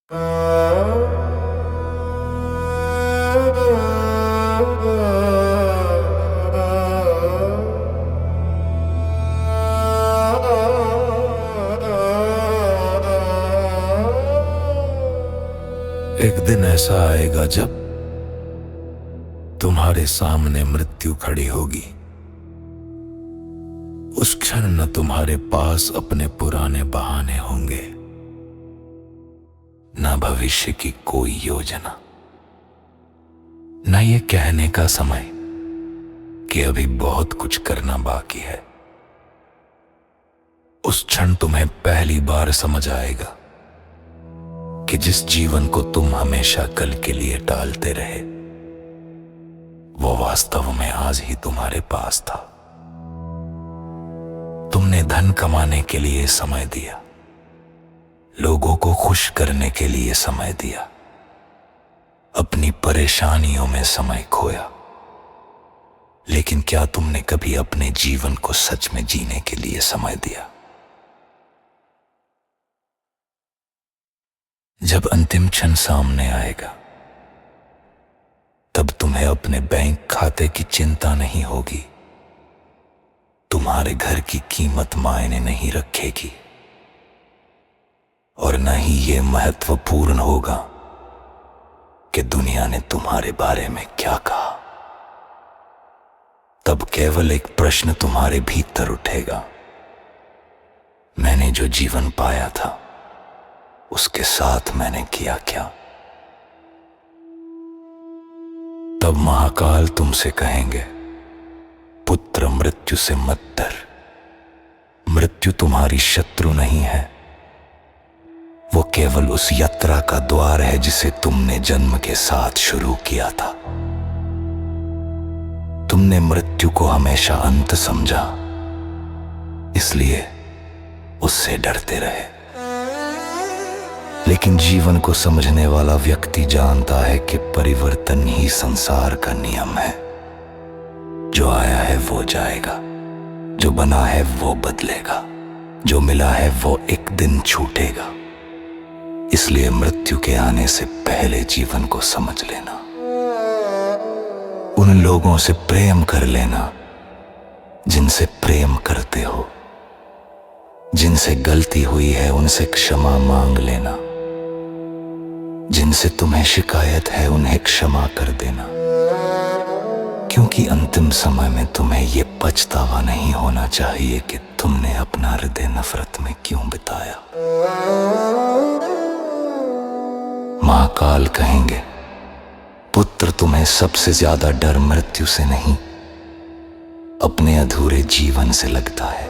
एक दिन ऐसा आएगा जब तुम्हारे सामने मृत्यु खड़ी होगी। उस क्षण न तुम्हारे पास अपने पुराने बहाने होंगे, न भविष्य की कोई योजना, न ये कहने का समय कि अभी बहुत कुछ करना बाकी है। उस क्षण तुम्हें पहली बार समझ आएगा कि जिस जीवन को तुम हमेशा कल के लिए टालते रहे, वो वास्तव में आज ही तुम्हारे पास था। तुमने धन कमाने के लिए समय दिया, लोगों को खुश करने के लिए समय दिया, अपनी परेशानियों में समय खोया, लेकिन क्या तुमने कभी अपने जीवन को सच में जीने के लिए समय दिया? जब अंतिम क्षण सामने आएगा, तब तुम्हें अपने बैंक खाते की चिंता नहीं होगी, तुम्हारे घर की कीमत मायने नहीं रखेगी, और न ही ये महत्वपूर्ण होगा कि दुनिया ने तुम्हारे बारे में क्या कहा। तब केवल एक प्रश्न तुम्हारे भीतर उठेगा, मैंने जो जीवन पाया था उसके साथ मैंने किया क्या? तब महाकाल तुमसे कहेंगे, पुत्र मृत्यु से मत डर। मृत्यु तुम्हारी शत्रु नहीं है, वो केवल उस यात्रा का द्वार है जिसे तुमने जन्म के साथ शुरू किया था। तुमने मृत्यु को हमेशा अंत समझा, इसलिए उससे डरते रहे। लेकिन जीवन को समझने वाला व्यक्ति जानता है कि परिवर्तन ही संसार का नियम है। जो आया है वो जाएगा, जो बना है वो बदलेगा, जो मिला है वो एक दिन छूटेगा। इसलिए मृत्यु के आने से पहले जीवन को समझ लेना, उन लोगों से प्रेम कर लेना जिनसे प्रेम करते हो, जिनसे गलती हुई है उनसे क्षमा मांग लेना, जिनसे तुम्हें शिकायत है उन्हें क्षमा कर देना, क्योंकि अंतिम समय में तुम्हें यह पछतावा नहीं होना चाहिए कि तुमने अपना हृदय नफरत में क्यों बिताया। महाकाल कहेंगे, पुत्र तुम्हें सबसे ज्यादा डर मृत्यु से नहीं, अपने अधूरे जीवन से लगता है।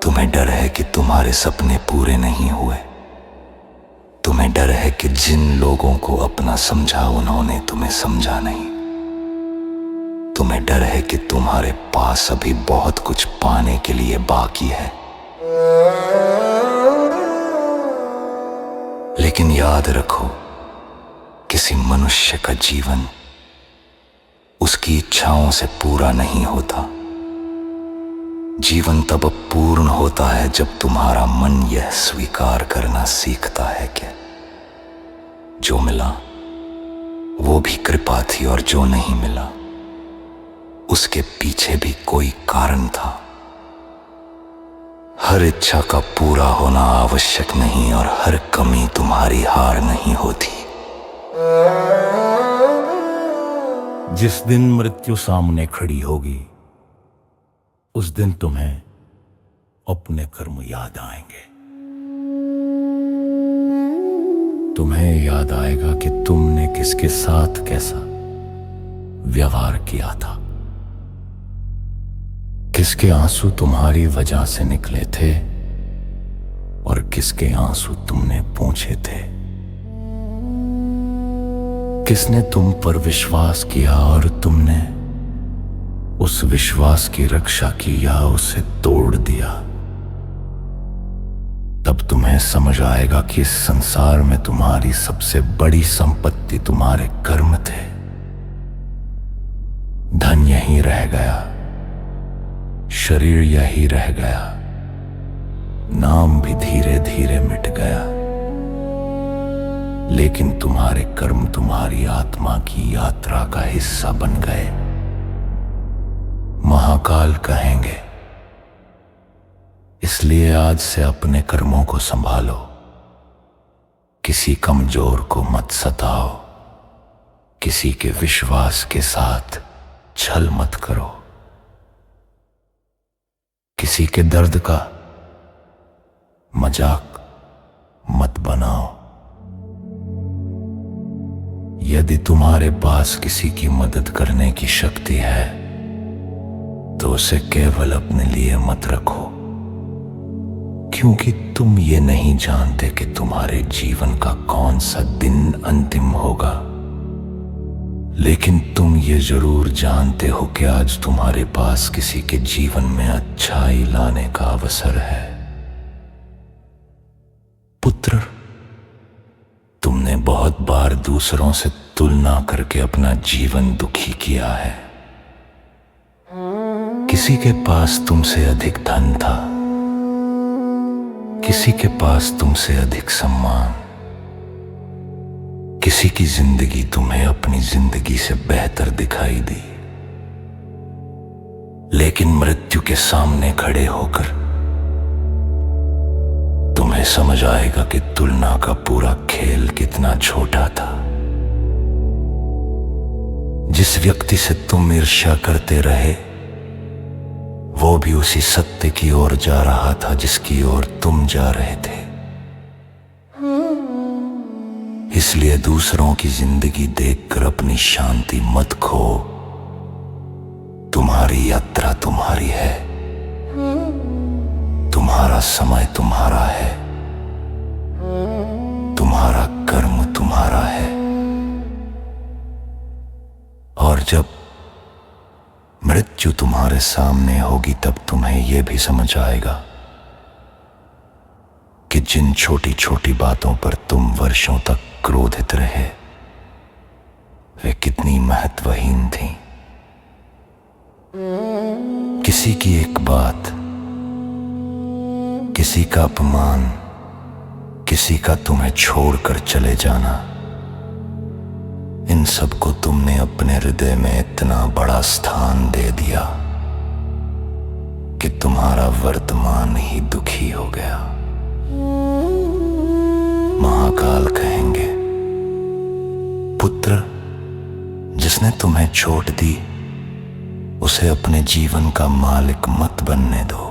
तुम्हें डर है कि तुम्हारे सपने पूरे नहीं हुए, तुम्हें डर है कि जिन लोगों को अपना समझा उन्होंने तुम्हें समझा नहीं, तुम्हें डर है कि तुम्हारे पास अभी बहुत कुछ पाने के लिए बाकी है। लेकिन याद रखो, किसी मनुष्य का जीवन उसकी इच्छाओं से पूरा नहीं होता। जीवन तब पूर्ण होता है जब तुम्हारा मन यह स्वीकार करना सीखता है कि जो मिला वो भी कृपा थी, और जो नहीं मिला उसके पीछे भी कोई कारण था। हर इच्छा का पूरा होना आवश्यक नहीं, और हर कमी तुम्हारी हार नहीं होती। जिस दिन मृत्यु सामने खड़ी होगी, उस दिन तुम्हें अपने कर्म याद आएंगे। तुम्हें याद आएगा कि तुमने किसके साथ कैसा व्यवहार किया था, किसके आंसू तुम्हारी वजह से निकले थे और किसके आंसू तुमने पोंछे थे, किसने तुम पर विश्वास किया और तुमने उस विश्वास की रक्षा की या उसे तोड़ दिया। तब तुम्हें समझ आएगा कि इस संसार में तुम्हारी सबसे बड़ी संपत्ति तुम्हारे कर्म थे। धन यहीं रह गया, शरीर यही रह गया, नाम भी धीरे धीरे मिट गया, लेकिन तुम्हारे कर्म तुम्हारी आत्मा की यात्रा का हिस्सा बन गए। महाकाल कहेंगे, इसलिए आज से अपने कर्मों को संभालो। किसी कमजोर को मत सताओ, किसी के विश्वास के साथ छल मत करो, किसी के दर्द का मजाक मत बनाओ। यदि तुम्हारे पास किसी की मदद करने की शक्ति है तो उसे केवल अपने लिए मत रखो, क्योंकि तुम ये नहीं जानते कि तुम्हारे जीवन का कौन सा दिन अंतिम होगा। लेकिन तुम ये जरूर जानते हो कि आज तुम्हारे पास किसी के जीवन में अच्छाई लाने का अवसर है। पुत्र, तुमने बहुत बार दूसरों से तुलना करके अपना जीवन दुखी किया है। किसी के पास तुमसे अधिक धन था, किसी के पास तुमसे अधिक सम्मान, किसी की जिंदगी तुम्हें अपनी जिंदगी से बेहतर दिखाई दी। लेकिन मृत्यु के सामने खड़े होकर तुम्हें समझ आएगा कि तुलना का पूरा खेल कितना छोटा था। जिस व्यक्ति से तुम ईर्ष्या करते रहे वो भी उसी सत्य की ओर जा रहा था जिसकी ओर तुम जा रहे थे। इसलिए दूसरों की जिंदगी देखकर अपनी शांति मत खो। तुम्हारी यात्रा तुम्हारी है, तुम्हारा समय तुम्हारा है, तुम्हारा कर्म तुम्हारा है। और जब मृत्यु तुम्हारे सामने होगी तब तुम्हें यह भी समझ आएगा कि जिन छोटी छोटी बातों पर तुम वर्षों तक क्रोधित रहे वे कितनी महत्वहीन थीं। किसी की एक बात, किसी का अपमान, किसी का तुम्हें छोड़कर चले जाना, इन सब को तुमने अपने हृदय में इतना बड़ा स्थान दे दिया कि तुम्हारा वर्तमान ही दुखी हो गया। महाकाल कहेंगे, पुत्र, जिसने तुम्हें चोट दी उसे अपने जीवन का मालिक मत बनने दो।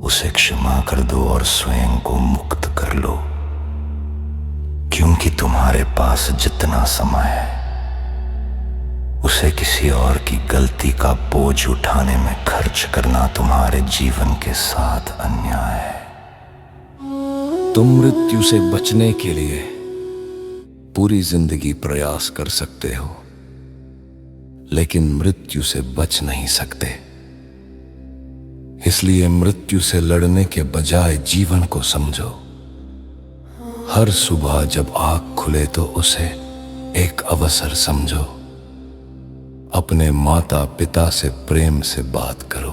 उसे क्षमा कर दो और स्वयं को मुक्त कर लो, क्योंकि तुम्हारे पास जितना समय है उसे किसी और की गलती का बोझ उठाने में खर्च करना तुम्हारे जीवन के साथ अन्याय है। तुम मृत्यु से बचने के लिए पूरी जिंदगी प्रयास कर सकते हो, लेकिन मृत्यु से बच नहीं सकते। इसलिए मृत्यु से लड़ने के बजाय जीवन को समझो। हर सुबह जब आँख खुले तो उसे एक अवसर समझो। अपने माता पिता से प्रेम से बात करो,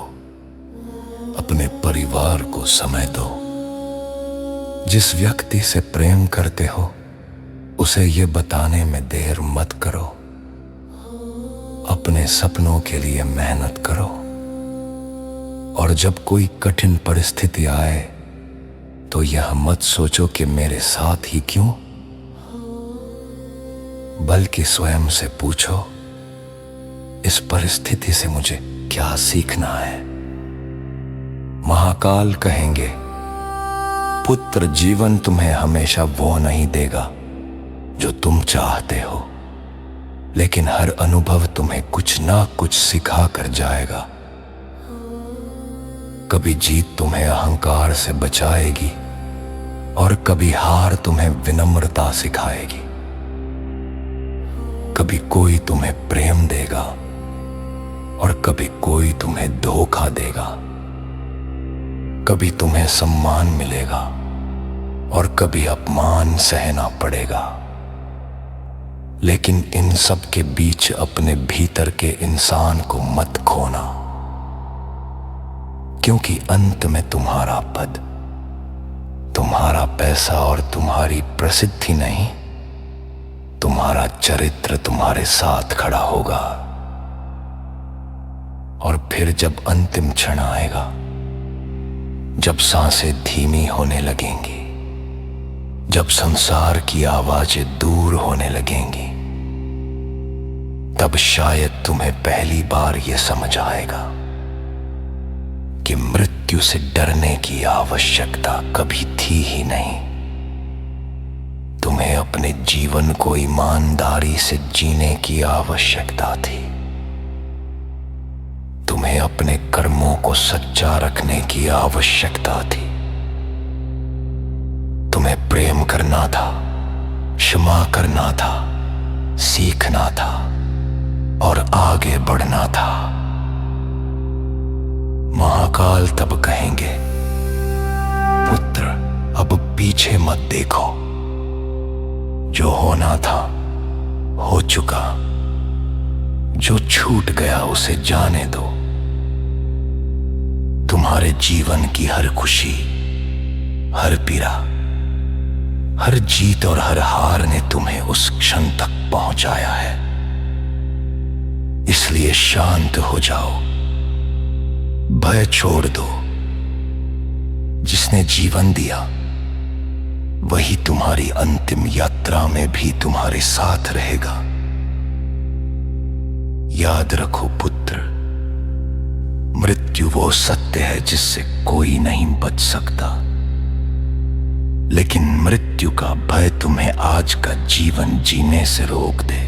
अपने परिवार को समय दो। जिस व्यक्ति से प्रेम करते हो उसे ये बताने में देर मत करो। अपने सपनों के लिए मेहनत करो, और जब कोई कठिन परिस्थिति आए तो यह मत सोचो कि मेरे साथ ही क्यों, बल्कि स्वयं से पूछो, इस परिस्थिति से मुझे क्या सीखना है। महाकाल कहेंगे, पुत्र, जीवन तुम्हें हमेशा वो नहीं देगा जो तुम चाहते हो, लेकिन हर अनुभव तुम्हें कुछ ना कुछ सिखा कर जाएगा। कभी जीत तुम्हें अहंकार से बचाएगी और कभी हार तुम्हें विनम्रता सिखाएगी। कभी कोई तुम्हें प्रेम देगा और कभी कोई तुम्हें धोखा देगा। कभी तुम्हें सम्मान मिलेगा और कभी अपमान सहना पड़ेगा। लेकिन इन सब के बीच अपने भीतर के इंसान को मत खोना, क्योंकि अंत में तुम्हारा पैसा और तुम्हारी प्रसिद्धि नहीं, तुम्हारा चरित्र तुम्हारे साथ खड़ा होगा। और फिर जब अंतिम क्षण आएगा, जब सांसें धीमी होने लगेंगी, जब संसार की आवाजें दूर होने लगेंगी, तब शायद तुम्हें पहली बार यह समझ आएगा कि मृत्यु से डरने की आवश्यकता कभी थी ही नहीं। तुम्हें अपने जीवन को ईमानदारी से जीने की आवश्यकता थी। तुम्हें अपने कर्मों को सच्चा रखने की आवश्यकता थी। तुम्हें प्रेम करना था, क्षमा करना था, सीखना था और आगे बढ़ना था। महाकाल तब कहेंगे, पुत्र अब पीछे मत देखो, जो होना था हो चुका, जो छूट गया उसे जाने दो। तुम्हारे जीवन की हर खुशी, हर पीड़ा, हर जीत और हर हार ने तुम्हें उस क्षण तक पहुंचाया है। इसलिए शांत हो जाओ, भय छोड़ दो। जिसने जीवन दिया वही तुम्हारी अंतिम यात्रा में भी तुम्हारे साथ रहेगा। याद रखो पुत्र, मृत्यु वो सत्य है जिससे कोई नहीं बच सकता, लेकिन मृत्यु का भय तुम्हें आज का जीवन जीने से रोक दे,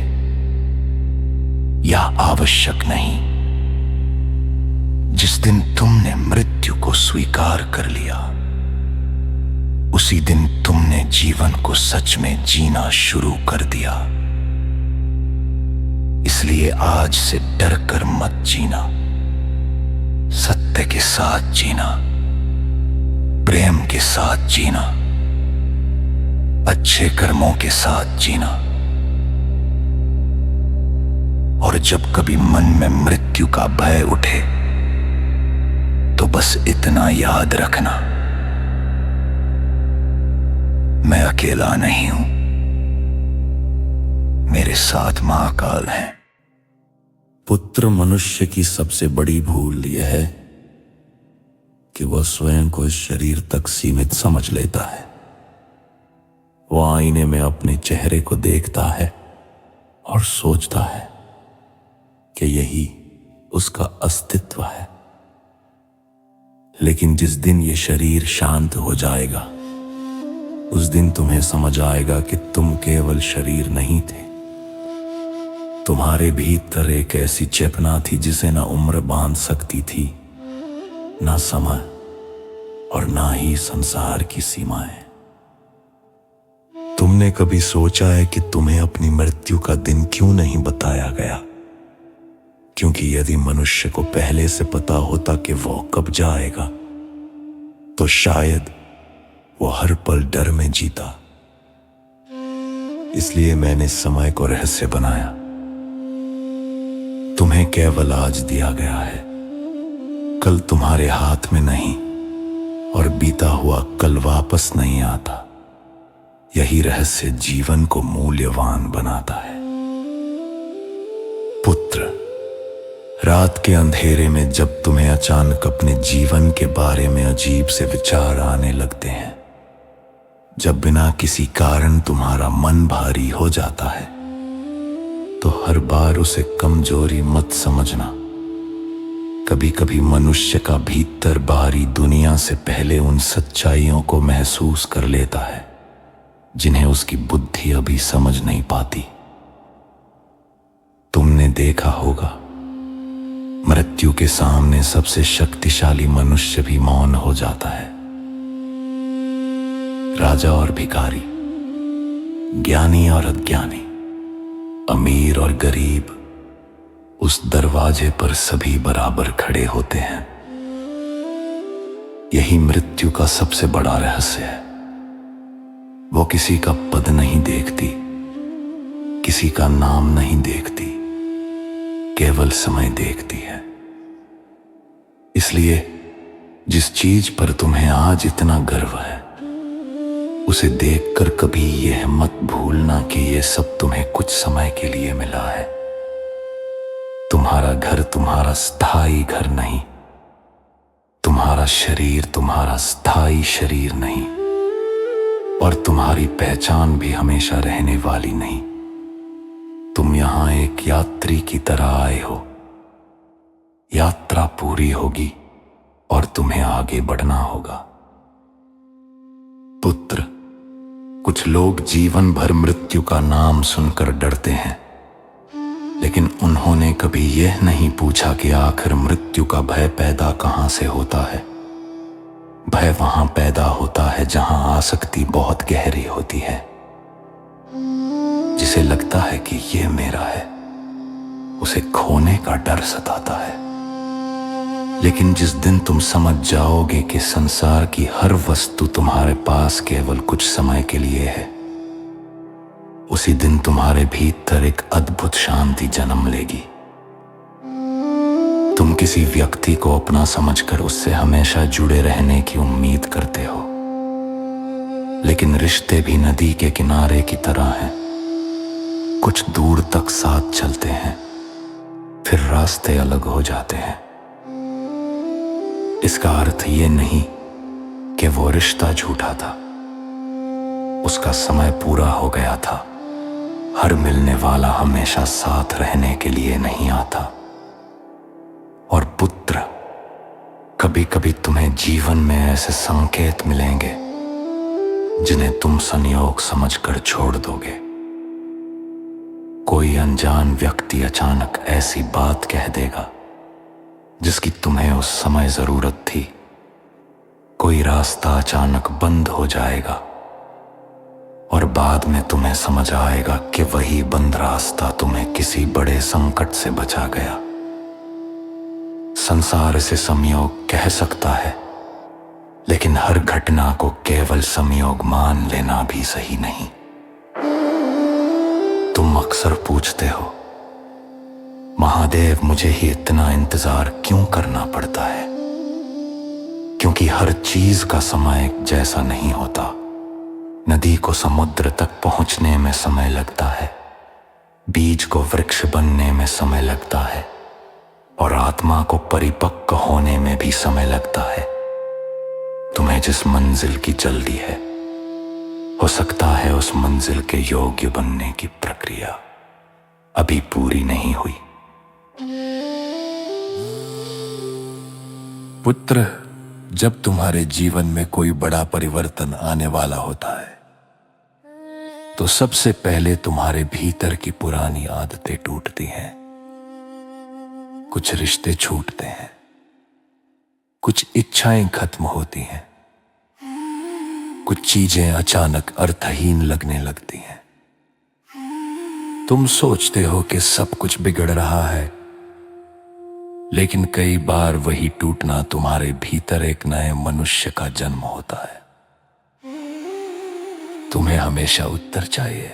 यह आवश्यक नहीं। जिस दिन तुमने मृत्यु को स्वीकार कर लिया, उसी दिन तुमने जीवन को सच में जीना शुरू कर दिया। इसलिए आज से डर कर मत जीना, सत्य के साथ जीना, प्रेम के साथ जीना, अच्छे कर्मों के साथ जीना। और जब कभी मन में मृत्यु का भय उठे तो बस इतना याद रखना, मैं अकेला नहीं हूं, मेरे साथ महाकाल है। पुत्र, मनुष्य की सबसे बड़ी भूल यह है कि वह स्वयं को इस शरीर तक सीमित समझ लेता है। वह आईने में अपने चेहरे को देखता है और सोचता है कि यही उसका अस्तित्व है। लेकिन जिस दिन ये शरीर शांत हो जाएगा, उस दिन तुम्हें समझ आएगा कि तुम केवल शरीर नहीं थे। तुम्हारे भीतर एक ऐसी चेतना थी जिसे ना उम्र बांध सकती थी, ना समय और ना ही संसार की सीमाएं। तुमने कभी सोचा है कि तुम्हें अपनी मृत्यु का दिन क्यों नहीं बताया गया? क्योंकि यदि मनुष्य को पहले से पता होता कि वो कब जाएगा, तो शायद वो हर पल डर में जीता। इसलिए मैंने समय को रहस्य बनाया। तुम्हें केवल आज दिया गया है, कल तुम्हारे हाथ में नहीं और बीता हुआ कल वापस नहीं आता। यही रहस्य जीवन को मूल्यवान बनाता है। पुत्र, रात के अंधेरे में जब तुम्हें अचानक अपने जीवन के बारे में अजीब से विचार आने लगते हैं, जब बिना किसी कारण तुम्हारा मन भारी हो जाता है, तो हर बार उसे कमजोरी मत समझना। कभी कभी मनुष्य का भीतर बाहरी दुनिया से पहले उन सच्चाइयों को महसूस कर लेता है जिन्हें उसकी बुद्धि अभी समझ नहीं पाती। तुमने देखा होगा, मृत्यु के सामने सबसे शक्तिशाली मनुष्य भी मौन हो जाता है। राजा और भिखारी, ज्ञानी और अज्ञानी, अमीर और गरीब, उस दरवाजे पर सभी बराबर खड़े होते हैं। यही मृत्यु का सबसे बड़ा रहस्य है। वो किसी का पद नहीं देखती, किसी का नाम नहीं देखती, केवल समय देखती है। इसलिए जिस चीज पर तुम्हें आज इतना गर्व है, उसे देखकर कभी यह मत भूलना कि यह सब तुम्हें कुछ समय के लिए मिला है। तुम्हारा घर तुम्हारा स्थायी घर नहीं, तुम्हारा शरीर तुम्हारा स्थायी शरीर नहीं, और तुम्हारी पहचान भी हमेशा रहने वाली नहीं। तुम यहां एक यात्री की तरह आए हो। यात्रा पूरी होगी और तुम्हें आगे बढ़ना होगा। पुत्र, कुछ लोग जीवन भर मृत्यु का नाम सुनकर डरते हैं, लेकिन उन्होंने कभी यह नहीं पूछा कि आखिर मृत्यु का भय पैदा कहां से होता है। भय वहां पैदा होता है जहां आसक्ति बहुत गहरी होती है, जिसे लगता है कि यह मेरा है। उसे खोने का डर सताता है। लेकिन जिस दिन तुम समझ जाओगे कि संसार की हर वस्तु तुम्हारे पास केवल कुछ समय के लिए है, उसी दिन तुम्हारे भीतर एक अद्भुत शांति जन्म लेगी। तुम किसी व्यक्ति को अपना समझकर उससे हमेशा जुड़े रहने की उम्मीद करते हो, लेकिन रिश्ते भी नदी के किनारे की तरह हैं। कुछ दूर तक साथ चलते हैं, फिर रास्ते अलग हो जाते हैं। इसका अर्थ ये नहीं कि वो रिश्ता झूठा था, उसका समय पूरा हो गया था। हर मिलने वाला हमेशा साथ रहने के लिए नहीं आता। और पुत्र, कभी कभी तुम्हें जीवन में ऐसे संकेत मिलेंगे जिन्हें तुम संयोग समझकर छोड़ दोगे। कोई अनजान व्यक्ति अचानक ऐसी बात कह देगा जिसकी तुम्हें उस समय जरूरत थी। कोई रास्ता अचानक बंद हो जाएगा और बाद में तुम्हें समझ आएगा कि वही बंद रास्ता तुम्हें किसी बड़े संकट से बचा गया। संसार इसे संयोग कह सकता है, लेकिन हर घटना को केवल संयोग मान लेना भी सही नहीं। तुम अक्सर पूछते हो, महादेव, मुझे ही इतना इंतजार क्यों करना पड़ता है? क्योंकि हर चीज का समय एक जैसा नहीं होता। नदी को समुद्र तक पहुंचने में समय लगता है, बीज को वृक्ष बनने में समय लगता है, और आत्मा को परिपक्व होने में भी समय लगता है। तुम्हें जिस मंजिल की जल्दी है, हो सकता है उस मंजिल के योग्य बनने की प्रक्रिया अभी पूरी नहीं हुई। पुत्र, जब तुम्हारे जीवन में कोई बड़ा परिवर्तन आने वाला होता है, तो सबसे पहले तुम्हारे भीतर की पुरानी आदतें टूटती हैं। कुछ रिश्ते छूटते हैं, कुछ इच्छाएं खत्म होती हैं, कुछ चीजें अचानक अर्थहीन लगने लगती हैं। तुम सोचते हो कि सब कुछ बिगड़ रहा है, लेकिन कई बार वही टूटना तुम्हारे भीतर एक नए मनुष्य का जन्म होता है। तुम्हें हमेशा उत्तर चाहिए,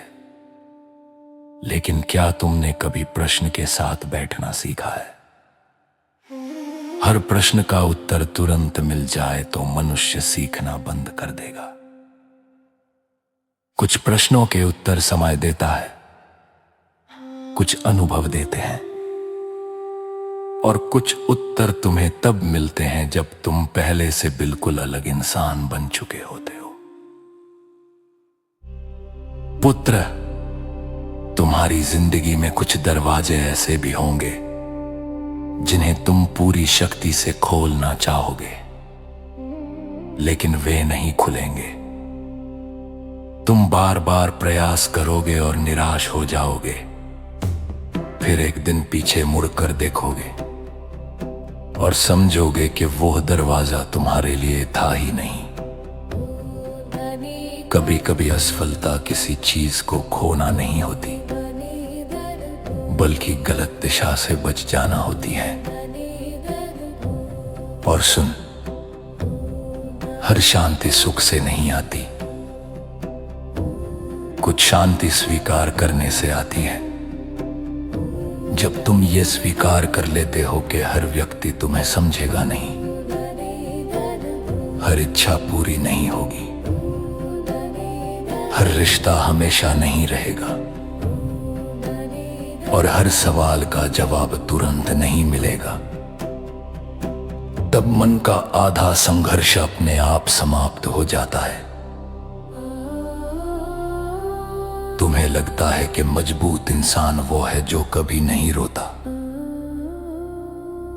लेकिन क्या तुमने कभी प्रश्न के साथ बैठना सीखा है? हर प्रश्न का उत्तर तुरंत मिल जाए तो मनुष्य सीखना बंद कर देगा। कुछ प्रश्नों के उत्तर समय देता है, कुछ अनुभव देते हैं, और कुछ उत्तर तुम्हें तब मिलते हैं जब तुम पहले से बिल्कुल अलग इंसान बन चुके होते हो। पुत्र, तुम्हारी जिंदगी में कुछ दरवाजे ऐसे भी होंगे जिन्हें तुम पूरी शक्ति से खोलना चाहोगे, लेकिन वे नहीं खुलेंगे। तुम बार बार प्रयास करोगे और निराश हो जाओगे। फिर एक दिन पीछे मुड़कर देखोगे और समझोगे कि वो दरवाजा तुम्हारे लिए था ही नहीं। कभी कभी असफलता किसी चीज को खोना नहीं होती, बल्कि गलत दिशा से बच जाना होती है। और सुन, हर शांति सुख से नहीं आती, कुछ शांति स्वीकार करने से आती है। जब तुम ये स्वीकार कर लेते हो कि हर व्यक्ति तुम्हें समझेगा नहीं, हर इच्छा पूरी नहीं होगी, हर रिश्ता हमेशा नहीं रहेगा और हर सवाल का जवाब तुरंत नहीं मिलेगा। तब मन का आधा संघर्ष अपने आप समाप्त हो जाता है। तुम्हें लगता है कि मजबूत इंसान वो है जो कभी नहीं रोता,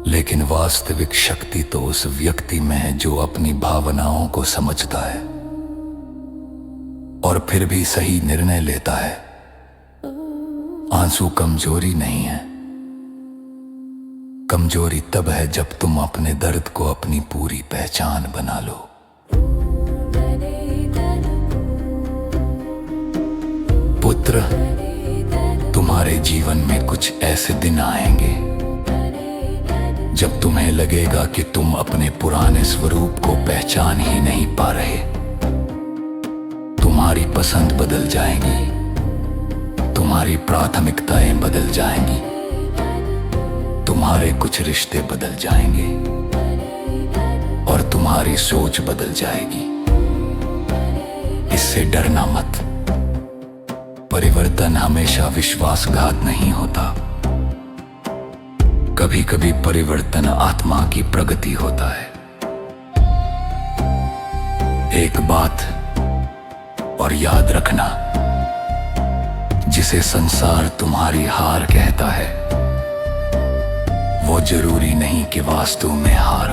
लेकिन वास्तविक शक्ति तो उस व्यक्ति में है जो अपनी भावनाओं को समझता है और फिर भी सही निर्णय लेता है। आंसू कमजोरी नहीं है, कमजोरी तब है जब तुम अपने दर्द को अपनी पूरी पहचान बना लो। पुत्र, तुम्हारे जीवन में कुछ ऐसे दिन आएंगे जब तुम्हें लगेगा कि तुम अपने पुराने स्वरूप को पहचान ही नहीं पा रहे। तुम्हारी पसंद बदल जाएंगी, तुम्हारी प्राथमिकताएं बदल जाएंगी, तुम्हारे कुछ रिश्ते बदल जाएंगे और तुम्हारी सोच बदल जाएगी। इससे डरना मत। परिवर्तन हमेशा विश्वासघात नहीं होता। कभी कभी परिवर्तन आत्मा की प्रगति होता है। एक बात और याद रखना, जिसे संसार तुम्हारी हार कहता है वो जरूरी नहीं कि वास्तव में हार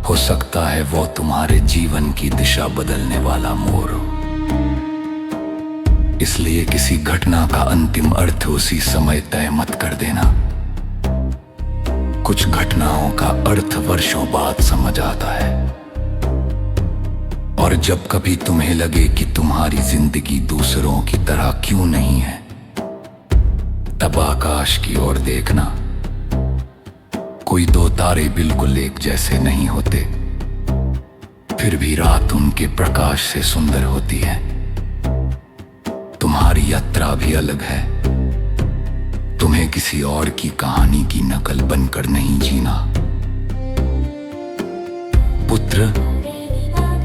हो सकता है वो तुम्हारे जीवन की दिशा बदलने वाला मोड़ हो। इसलिए किसी घटना का अंतिम अर्थ उसी समय तय मत कर देना। कुछ घटनाओं का अर्थ वर्षों बाद समझ आता है। और जब कभी तुम्हें लगे कि तुम्हारी जिंदगी दूसरों की तरह क्यों नहीं है, तब आकाश की ओर देखना। कोई दो तारे बिल्कुल एक जैसे नहीं होते, फिर भी रात उनके प्रकाश से सुंदर होती है। तुम्हारी यात्रा भी अलग है। तुम्हें किसी और की कहानी की नकल बनकर नहीं जीना। पुत्र,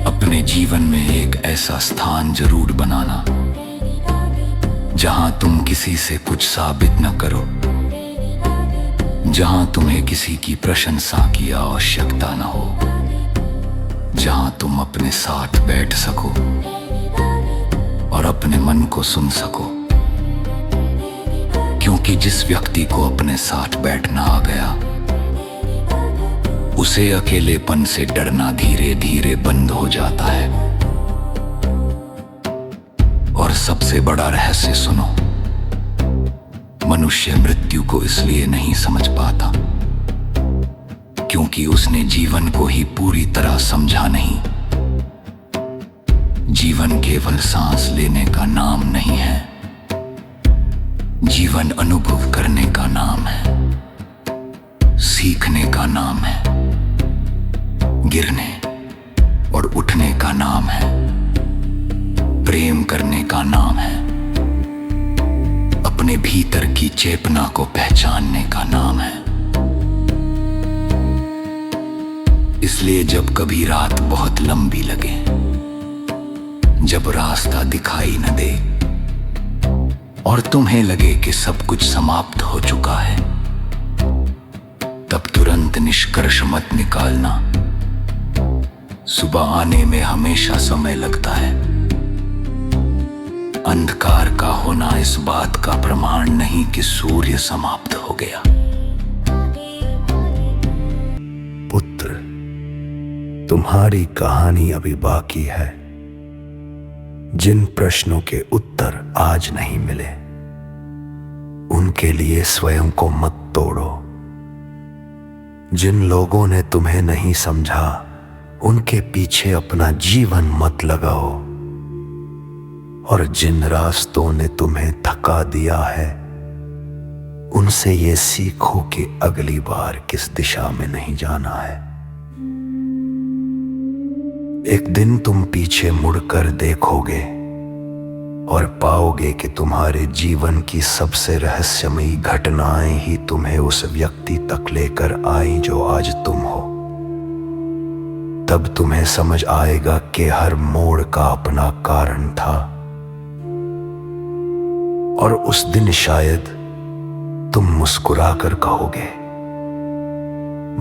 अपने जीवन में एक ऐसा स्थान जरूर बनाना जहां तुम किसी से कुछ साबित न करो, जहां तुम्हें किसी की प्रशंसा की आवश्यकता न हो, जहां तुम अपने साथ बैठ सको और अपने मन को सुन सको। क्योंकि जिस व्यक्ति को अपने साथ बैठना आ गया, उसे अकेलेपन से डरना धीरे धीरे बंद हो जाता है। और सबसे बड़ा रहस्य सुनो, मनुष्य मृत्यु को इसलिए नहीं समझ पाता क्योंकि उसने जीवन को ही पूरी तरह समझा नहीं। जीवन केवल सांस लेने का नाम नहीं है, जीवन अनुभव करने का नाम है, सीखने का नाम है, गिरने और उठने का नाम है, प्रेम करने का नाम है, अपने भीतर की चेतना को पहचानने का नाम है। इसलिए जब कभी रात बहुत लंबी लगे, जब रास्ता दिखाई न दे और तुम्हें लगे कि सब कुछ समाप्त हो चुका है, तब तुरंत निष्कर्ष मत निकालना। सुबह आने में हमेशा समय लगता है। अंधकार का होना इस बात का प्रमाण नहीं कि सूर्य समाप्त हो गया। पुत्र, तुम्हारी कहानी अभी बाकी है। जिन प्रश्नों के उत्तर आज नहीं मिले, उनके लिए स्वयं को मत तोड़ो। जिन लोगों ने तुम्हें नहीं समझा, उनके पीछे अपना जीवन मत लगाओ। और जिन रास्तों ने तुम्हें थका दिया है, उनसे ये सीखो कि अगली बार किस दिशा में नहीं जाना है। एक दिन तुम पीछे मुड़कर देखोगे और पाओगे कि तुम्हारे जीवन की सबसे रहस्यमयी घटनाएं ही तुम्हें उस व्यक्ति तक लेकर आई जो आज तुम हो। तब तुम्हें समझ आएगा कि हर मोड़ का अपना कारण था। और उस दिन शायद तुम मुस्कुराकर कहोगे,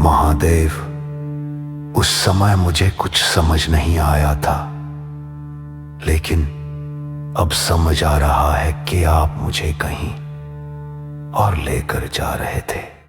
महादेव, उस समय मुझे कुछ समझ नहीं आया था, लेकिन अब समझ आ रहा है कि आप मुझे कहीं और लेकर जा रहे थे।